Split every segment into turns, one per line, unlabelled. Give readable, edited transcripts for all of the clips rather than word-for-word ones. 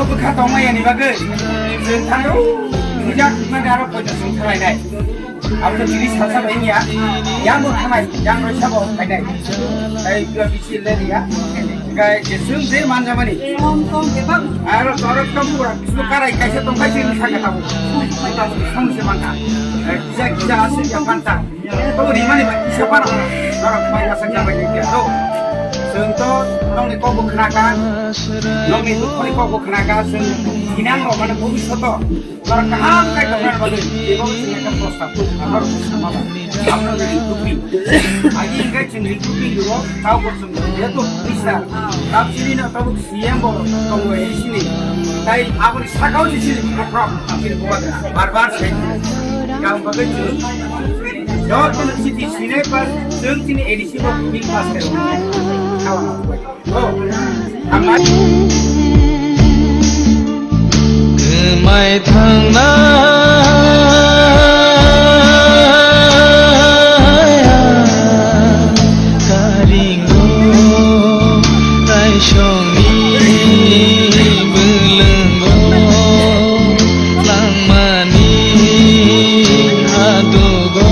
bukan tong mai ni bagus. Sentang tu, sejak mana ada pojok sentang lain. Apa tu diri sasa bayi ya, yang bukan mai, yang rasa bawa lain. Dua biji lagi ya. Kaya jesung saya mana mana ni. Ayo orang kamu orang, sekarang kaya tong kaya ni sangat tahu. Kita semua semangka. Kita asal yang pantang. Kamu di mana siapa orang banyak sangat banyak dia tu. Contoh, orang ni kau bukan long itu kau bukan sen inang orang mana kau bisa tu. Orang kaham kaya orang baru, dia baru sengaja prostat, orang sama apa. Kamu ni tupi, lagi kaya cenderi tupi dulu, kau bosan dia tu bisa. Tapi sini nak tahu siang baru kamu di sini. Tapi aku ni sakau di sini, no problem. Tapi buat bar saya. Kamu begitu. Jauh tu sini sini pas, sini edisi baru bil pas kerja.
Mai thang na karingo tai shong ni bulungo lang mani adugo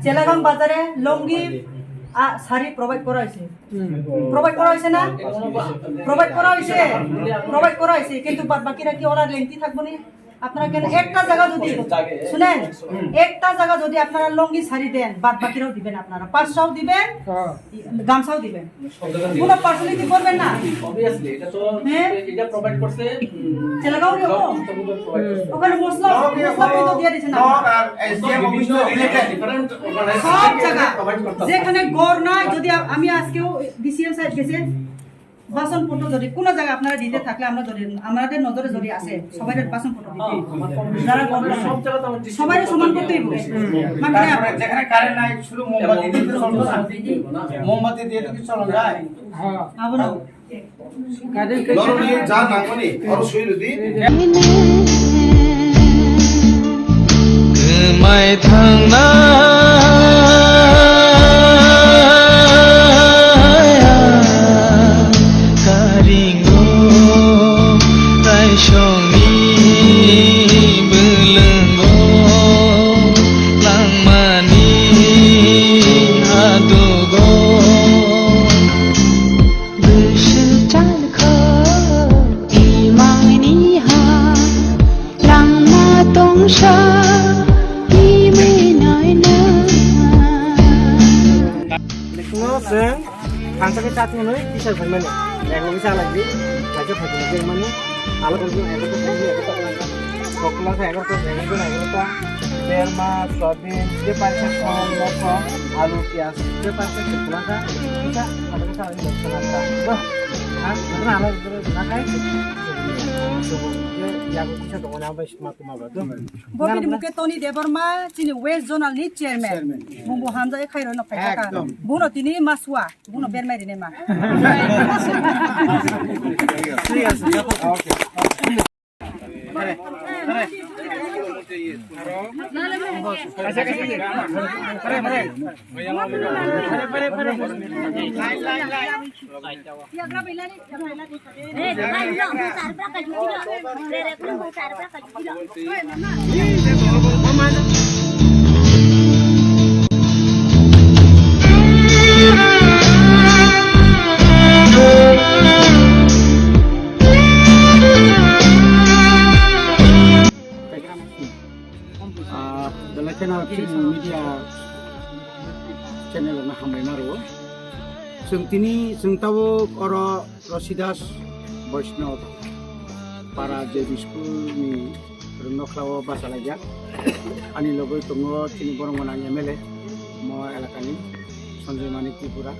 চেলাগাং বাজারে লঙ্গি sari provide করা হয়েছে না provide করা হয়েছে কিন্তু বাকিরা কি ওরা লেন্থি থাকবো না আপনারা কেন একটা জায়গা যদি শুনেন একটা জায়গা যদি আপনারা লঙ্গি শাড়ি দেন বাদ বাকিরাও দিবেন আপনারা পাঁচশাও দিবেন গামছাও দিবেন কোনো পার্সোনালিটি করবেন না
অবভিয়াসলি এটা তো এটা প্রোভাইড করছে
চেলাগাঁও ওখানে মশলা তো দিয়ে দিয়েছে না সব জায়গা যেখানে গড় নয় যদি আমি আজকেও ডিসিএম সাহেব গেছে বাসন পত্র যদি কোনো জায়গা আপনারা দিতে থাকলে আমরা যদি আমাদের নজরে যদি আসে সবাই বাসন পত্র দিতে যারা
সব জায়গা তো
সবাই সমান করতেই
যেখানে কারেন্ট নাই শুধু মোমবাতি দিয়ে চলবে না মোমবাতি দিয়ে তো কি চলা যায় হ্যাঁ আবার
নরমালি যা নামনি আর সুইরুদি
mai thang na karingo tai shong ni bulungo lang mani adugo
bышил chalkho imang ni ha lang ma tong sha
जों हांसोखौ जाथिनो किसार फैमाने एगो बिसा लागि खाजो फैनो जों माने आलु जों एगो सकला एगो एगोटा देरमा सोयाबिन जे पांच कम लख आलु प्याज जे पांच सकला का kita ada kita ini senata bah kan karena alat itu nakai yang bisa dengan apa semacam apa tu
বকির মুকে টনি দেববর্মা চিনি ওয়েস্ট জোনাল নি চেয়ারম্যান মুবু হামজা খাইরো না ফাইকা বুনো তিনি মাসুয়া বুনো বেরমাই দিনে মা
ঠিক আছে ওকে media channel na hamai maro sungtini sungtawo oro Rosidas Vaishnav para JB school ni noklawo basalaja ani logo tongo tini borong mananya mele म एलाकानि सन्जय मानिक त्रिपुरा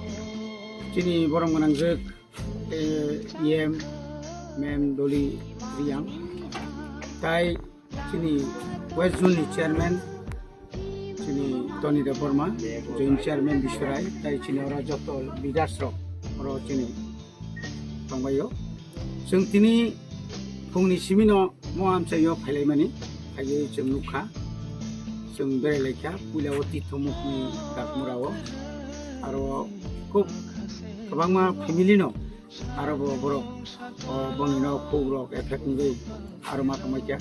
चिनी बरम गोनांजों EM मेम डली रियां ताई चिनी वेस्ट जोननि चेयारमैन चिनी टनी देव बर्मा जॉइंट चेयारमैन बिश्वराय ताई चिनी और जत लिडार्स और चिनी दंबायो जों दिनै फुंनि सिमिनो म आमचायो फायलायमानि फायो जों नुखा जों बेरायलायखा पुलियाव तीर्थमुखनि दागमुराव आरो खूब गोबां फेमिलिनो आरो बर' बंगिनो खौरक एफेक्ट नुगै आरो मा खामायखा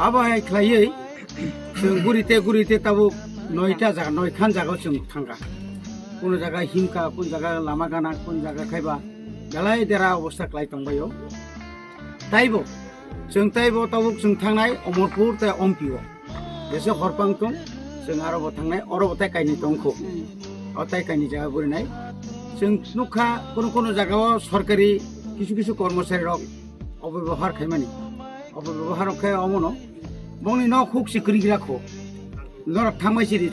आबाहाय खालायै जों गुरिते ताबो 9टा जागा 9खान जागायाव जों थांगा কোনো জায়গা হিমকা কোন জায়গা লামা গানা কোন জায়গা খাইবা বেলাই देरा अवस्था खालाय दंबायो ताइबो जों ताबो जों थांनाय अमरपुर ते अम्पिओ एसे हरपां दं जों आरोबो थांनाय अरबो ताइ कायनि दंखौ अताइ कायनि जायगा बुरिनाय जों नुखा কোনো জায়গাও সরকারি কিছু কর্মচারী রক অব্যবহার খাইমানি অব্যবহার খাই অমনো বংনি ন খুক সিকরি রাখো নরক থামাইছিরি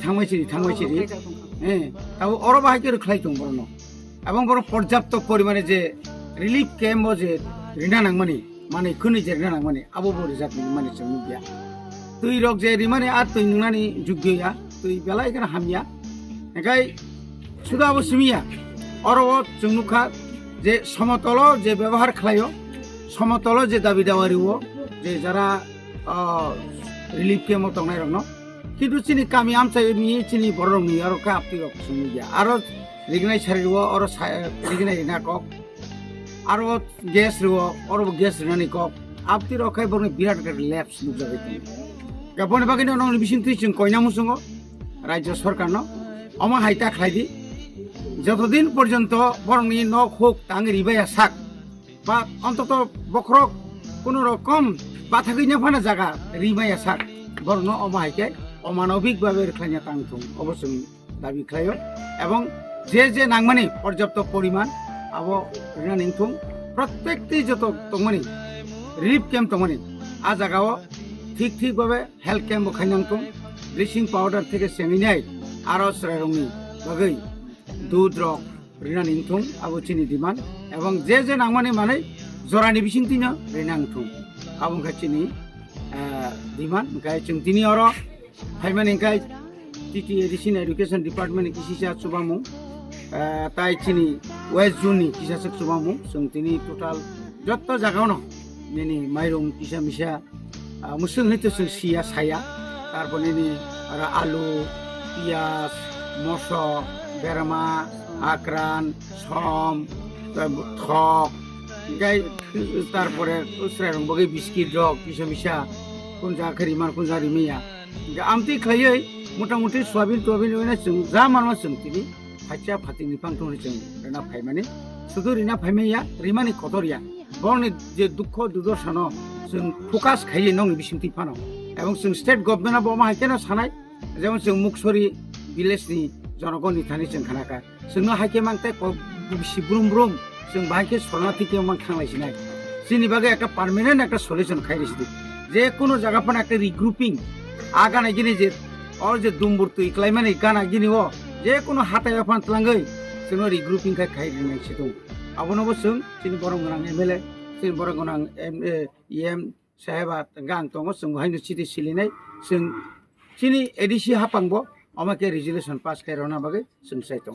হ্যাঁ তাও অরব হাইকে খাই দं বরनो এবং বড় পর্যাপ্ত পরিমাণে যে রিলিফ ক্যাম্প যে রিনা নাংমানি মানে খুনি যে রিনা নাংমানি আবো বড় জাতনি মানে जों नुबिया তুই রক যে রিমানে আর তুই নুনানি যোগ্যয়া তুই বেলাই কেন হামিয়া একাই শুধু অবশ্যমিয়া অরব जों नुखा যে সমতল যে ব্যবহার খালাयो সমতল যে দাবি দাওয়ারিও যে যারা রিলিফ ক্যাম্প দंनाय रनो কিন্তু চিনি কামি আমচাইনি চিনি বড়নি আর কা আপনি রক जों नुबिया আর रिगनाय सारिwo और रिगनाय ना कक और गैस रिwo और गैस रिनानि कक आपति रखाय बरनि बिराट लैप्स नुजाबाय गाबनि बागिनो नंनि बिसिनथि जों कयना मुसुङो राज्य सरकारनो अमा हाइता खालायदि যতদিন পর্যন্ত বরনি নক হোক তাঙ্গি রিবায়া সাক বা অন্তত বখরক কোনো রকম বাথাগিনা ফানা জায়গা রিবায়া সাক বরন অমা হাইকে অমানবিকভাবে খাইনা তাংথুম অবশ্যই দাবি খালাयो এবং যে নাংমানি পর্যাপ্ত পরিমাণ আবো রিনা নিংথুম প্রত্যেকটি যত দंमानि রিলিফ ক্যাম্প দंमानि আ জায়গাও ঠিকভাবে হেলথ ক্যাম্প খাইনাংথুম ব্লিচিং পাউডার থেকে সেমিনাই আর শ্রেরংনি বাগৈ দুধ রক রিনা নিংথুম আবো চিনি দিমান এবং যে নাংমানি মানে জরানি বিসিংতিनो রিনাংথুম আবো খাচিনি দিমান গায় जों दिनै और फाइमानि गाय टीटी एडिशन एडुकेशन डिपार्टमेंट किसिसा सुबामु ताई चिनी वेस्ट जोननि किसासक सुबामु जों दिनै टोटाल जत्त जागावनो नेनि माइरं किसा मिसा मुसुं हितो जों सिया साया तारपर नेनि आलु पियाज मसो बेरामा आक्रान सम थक गाय तारपरे उसरारं बगे बिस्किट रक किसा मिसा कोन जाखरि मान कोन जारि मिया आमति खायै मोटामोटी सोयाबिन होना जों जा मानवा जों दिनै फाइचा फातिनि पांथों जों रेना फाइमानि शुधु रिना फाइमाया रिमानि खतरिया बरनि जे दुख दुर्दशानो जों फोकास खायै नंनि बिसिमथि फानो এবং जों स्टेट गभर्नमेन्टआ बमा हाइकेना सानाय जेमन जों मुक्सरि विलेजनि जनगणनि थानि जों खानाका जोंनो हाइके मांते बिसि ब्रुम जों बाहायके सरनाथिके मान खांलायसिनाय जोंनि बागै একটা পার্মানেন্ট একটা সলিউশন খাইरिसिदि जे कोनो জায়গাफोर একটা রিগ্রুপিং आगानाय गिनि जे और जे दुमबुर तुइ क्लाइमानि गाना गिनि ओ जे कोनो हाथाय फान तलांगै जों रिग्रुपिं खाइरिनाय सिदं आबोनबो जों जोंनि बरं गोनां एमएलए जोंनि बरं गोनां EM साहेबा गां दङ जों हायनो सिदि सिलिनाय जों जोंनि एडिसि हापांबो अमाके रिजोल्यूशन पास खायरना बागै जों साइतं